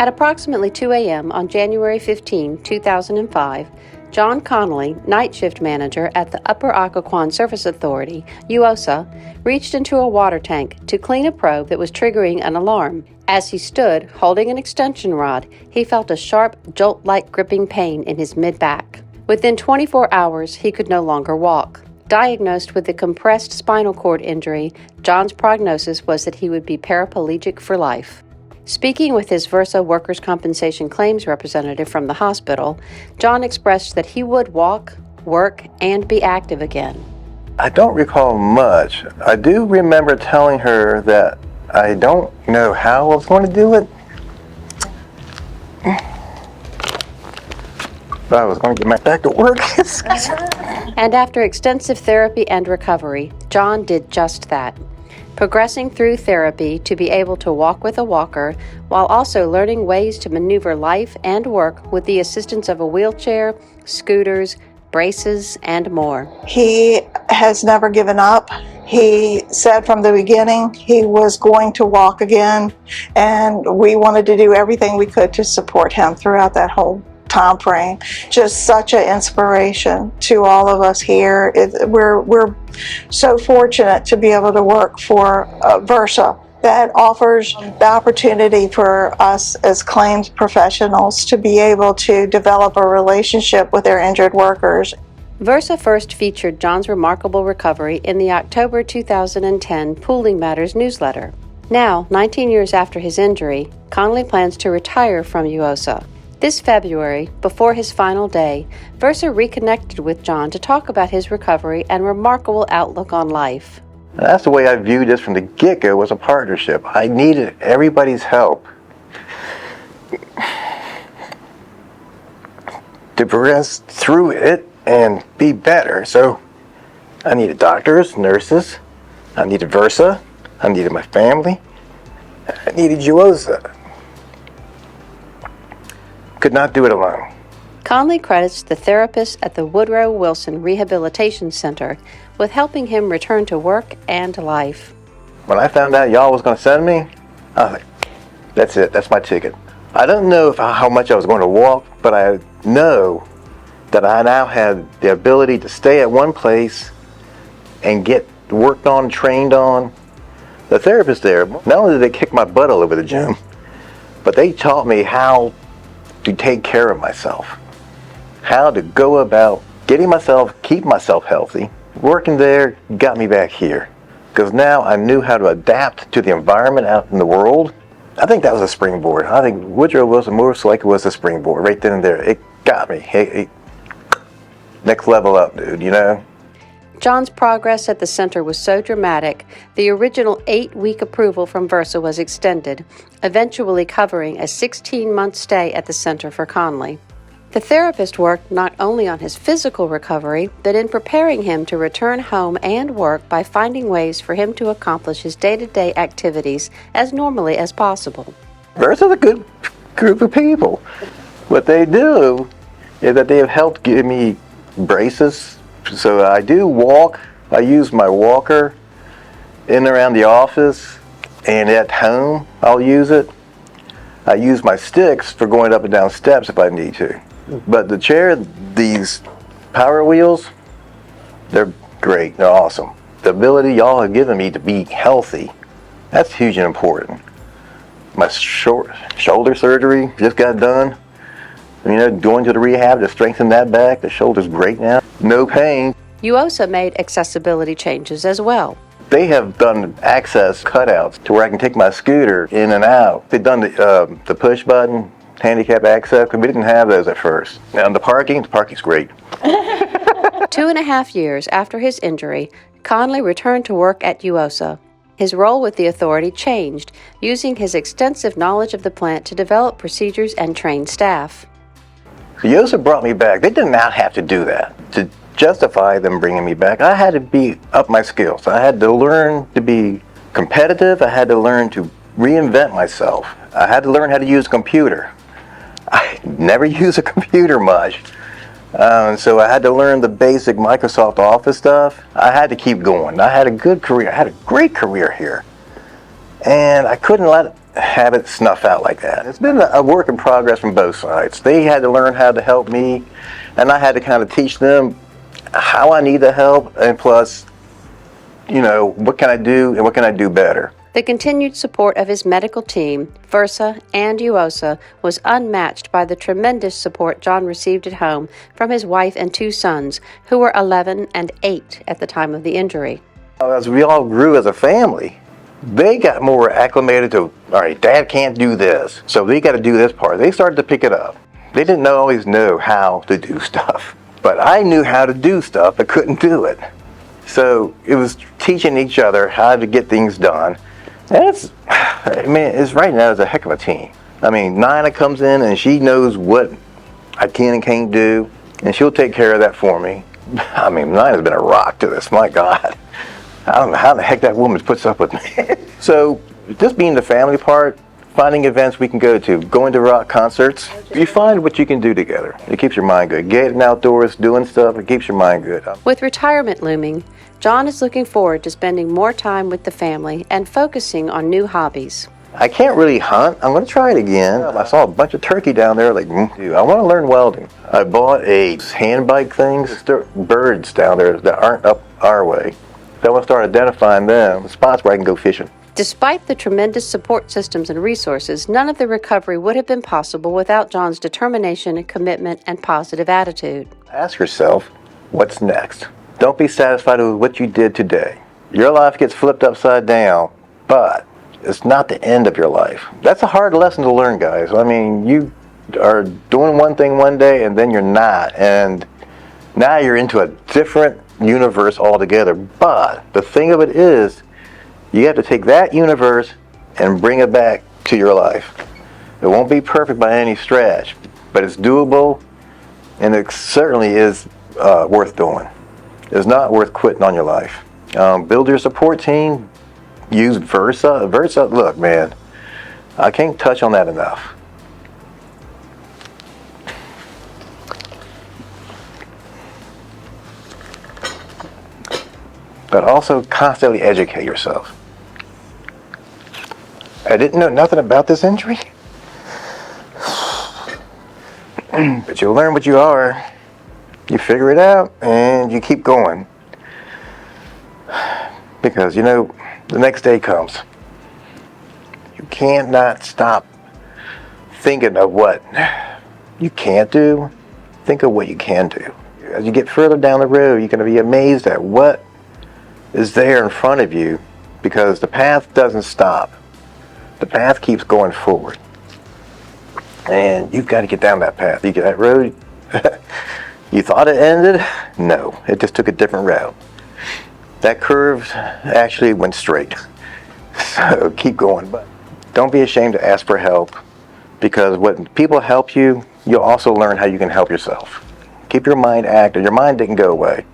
At approximately 2 a.m. on January 15, 2005, John Connelly, night shift manager at the Upper Occoquan Service Authority, UOSA, reached into a water tank to clean a probe that was triggering an alarm. As he stood, holding an extension rod, he felt a sharp, jolt-like gripping pain in his mid-back. Within 24 hours, he could no longer walk. Diagnosed with a compressed spinal cord injury, John's prognosis was that he would be paraplegic for life. Speaking with his VRSA workers' compensation claims representative from the hospital, John expressed that he would walk, work, and be active again. I don't recall much. I do remember telling her that I don't know how I was going to do it, but I was going to get back to work. And after extensive therapy and recovery, John did just that, progressing through therapy to be able to walk with a walker while also learning ways to maneuver life and work with the assistance of a wheelchair, scooters, braces, and more. He has never given up. He said from the beginning he was going to walk again, and we wanted to do everything we could to support him throughout that whole time frame. Just such an inspiration to all of us here. We're so fortunate to be able to work for VRSA that offers the opportunity for us as claims professionals to be able to develop a relationship with their injured workers. VRSA first featured John's remarkable recovery in the October 2010 Pooling Matters newsletter. Now, 19 years after his injury, Connelly plans to retire from UOSA. This February, before his final day, VRSA reconnected with John to talk about his recovery and remarkable outlook on life. That's the way I viewed this from the get-go, was a partnership. I needed everybody's help to progress through it and be better. So I needed doctors, nurses, I needed VRSA, I needed my family, I needed UOSA. Could not do it alone. Connelly credits the therapist at the Woodrow Wilson Rehabilitation Center with helping him return to work and life. When I found out y'all was going to send me, I was like, that's it, that's my ticket. I don't know how much I was going to walk, but I know that I now had the ability to stay at one place and get worked on, trained on. The therapist there, not only did they kick my butt all over the gym, but they taught me how to take care of myself, how to go about keep myself healthy. Working there got me back here, because now I knew how to adapt to the environment out in the world. I think that was a springboard. I think Woodrow Wilson Motorcycle was a springboard right then and there. It got me. Hey, next level up, dude, you know? John's progress at the center was so dramatic, the original 8-week approval from VRSA was extended, eventually covering a 16-month stay at the center for Connelly. The therapist worked not only on his physical recovery, but in preparing him to return home and work by finding ways for him to accomplish his day-to-day activities as normally as possible. VRSA's a good group of people. What they do is that they have helped give me braces. So I do walk. I use my walker in and around the office, and at home I'll use it. I use my sticks for going up and down steps if I need to. But the chair, these power wheels, they're great. They're awesome. The ability y'all have given me to be healthy, that's huge and important. My shoulder surgery just got done. You know, going to the rehab to strengthen that back. The shoulder's great now. No pain. UOSA made accessibility changes as well. They have done access cutouts to where I can take my scooter in and out. They've done the push button, handicap access, because we didn't have those at first. Now the parking's great. 2.5 years after his injury, Connelly returned to work at UOSA. His role with the authority changed, using his extensive knowledge of the plant to develop procedures and train staff. UOSA brought me back. They did not have to do that. To justify them bringing me back, I had to be up my skills. I had to learn to be competitive. I had to learn to reinvent myself. I had to learn how to use a computer. I never use a computer much. So I had to learn the basic Microsoft Office stuff. I had to keep going. I had a good career. I had a great career here. And I couldn't let have it snuff out like that. It's been a work in progress from both sides. They had to learn how to help me, and I had to kind of teach them how I need the help, and plus, what can I do and what can I do better. The continued support of his medical team, VRSA and UOSA, was unmatched by the tremendous support John received at home from his wife and 2 sons, who were 11 and 8 at the time of the injury. As we all grew as a family, they got more acclimated to, all right, Dad can't do this, so we got to do this part. They started to pick it up. They didn't always know how to do stuff, but I knew how to do stuff but couldn't do it. So it was teaching each other how to get things done. And it's right now, it's a heck of a team. Nina comes in and she knows what I can and can't do, and she'll take care of that for me. Nina's been a rock to this, my God. I don't know how the heck that woman puts up with me. So just being the family part, finding events we can go to, going to rock concerts, you find what you can do together. It keeps your mind good. Getting outdoors, doing stuff, it keeps your mind good. With retirement looming, John is looking forward to spending more time with the family and focusing on new hobbies. I can't really hunt. I'm going to try it again. I saw a bunch of turkey down there. I want to learn welding. I bought a hand bike thing. There are birds down there that aren't up our way. So I want to start identifying them, spots where I can go fishing. Despite the tremendous support systems and resources, none of the recovery would have been possible without John's determination, commitment, and positive attitude. Ask yourself, what's next? Don't be satisfied with what you did today. Your life gets flipped upside down, but it's not the end of your life. That's a hard lesson to learn, guys. You are doing one thing one day and then you're not, and now you're into a different universe altogether. But the thing of it is, you have to take that universe and bring it back to your life. It won't be perfect by any stretch, but it's doable, and it certainly is worth doing. It's not worth quitting on your life. Build your support team. Use VRSA. VRSA, look, man, I can't touch on that enough. But also constantly educate yourself. I didn't know nothing about this injury, but you'll learn what you are. You figure it out and you keep going. Because, the next day comes. You can't not stop thinking of what you can't do. Think of what you can do. As you get further down the road, you're going to be amazed at what is there in front of you, because the path doesn't stop. The path keeps going forward. And you've got to get down that path. You get that road, you thought it ended? No, it just took a different route. That curve actually went straight. So keep going, but don't be ashamed to ask for help, because when people help you, you'll also learn how you can help yourself. Keep your mind active. Your mind didn't go away.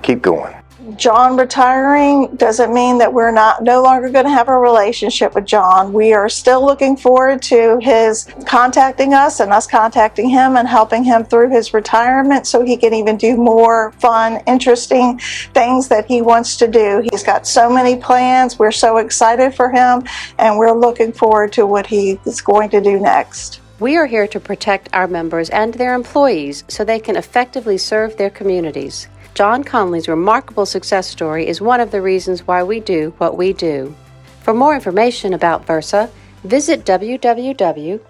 Keep going. John retiring doesn't mean that we're no longer going to have a relationship with John. We are still looking forward to his contacting us and us contacting him and helping him through his retirement so he can even do more fun, interesting things that he wants to do. He's got so many plans. We're so excited for him, and we're looking forward to what he is going to do next. We are here to protect our members and their employees so they can effectively serve their communities. John Connelly's remarkable success story is one of the reasons why we do what we do. For more information about VRSA, visit www.vrsa.us.